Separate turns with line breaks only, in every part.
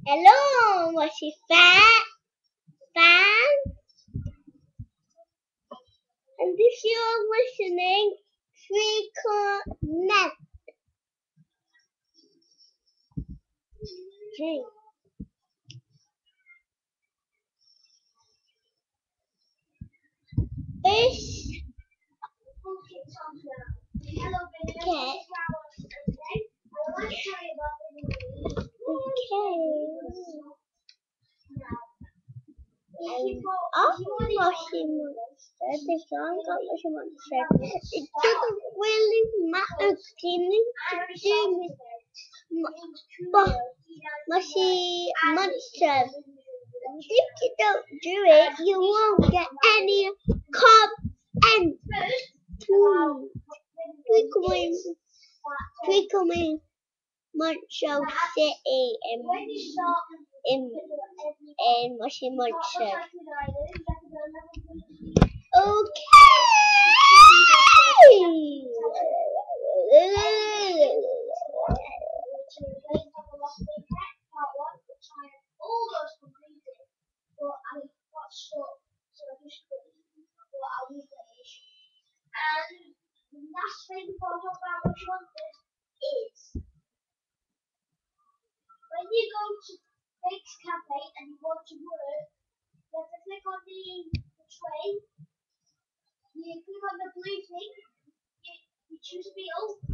Hello, Mushy fan, and this you're listening Freakonet. Okay. Fish. Okay. Mushy Monster. The song got Mushy Monster. It doesn't really matter anything to do with Mushy Monster. If you don't do it, you won't get any comments. Freakonet Monster City in Mushy Monster.
And the last thing before I talk about what you want is when you go to Bakes Cafe and you want to work, you have to click on the tray, you click on the blue thing, you choose meal,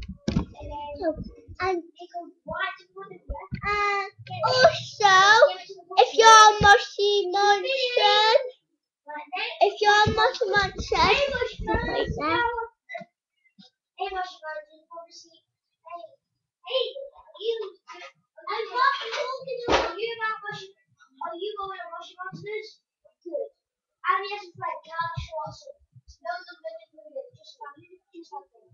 And
it goes right in front of you.
Also, if you're Mushy Monster,
Hey, Mushy Monster, obviously, hey, you, I'm not talking about you about Mushy. Are you going to Mushy Monsters? Good. And yes, it's like Carl Schwarzer. No number included, just like that.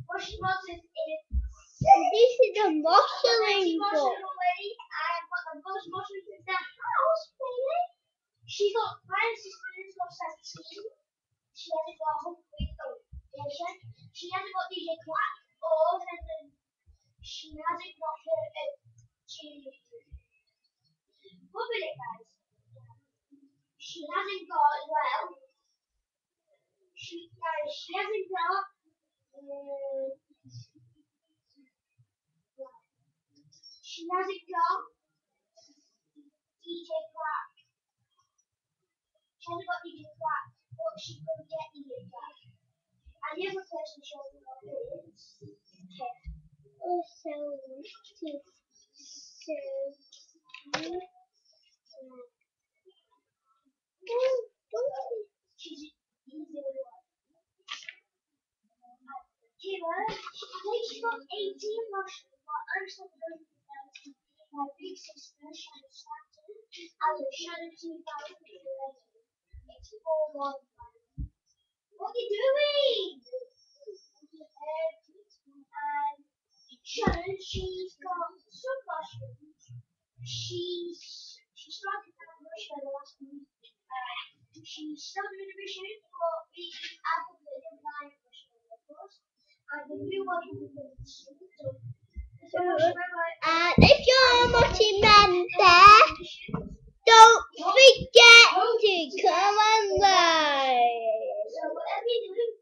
Mushy Monsters is.
this is a
Mushy
modeling
Monster
book.
already. I've got the most Monsters in the house, baby. She's got my sister's got 17. She hasn't got Hungry. She hasn't got DJ Quack or Hendon. She hasn't got her one minute, guys. She hasn't got as well. She hasn't got. She hasn't got DJ Quack. She hasn't got DJ Quack, but she's gonna get DJ Quack. And the other person showing up is Kev.
Also,
She's easy with one. She's got 18 Russian, but I'm still going to my big sister, Shadow Stanton, and the Shadow 2000. It's 4-1. What are you doing? And Shadow, she's got some mushrooms. She started out Russia the last week. She's still doing a mission for the Apple Million Lion Russia, of course. And the new one will be very soon.
and if you're a Mushy Monster, don't forget to come and like.
So whatever you do,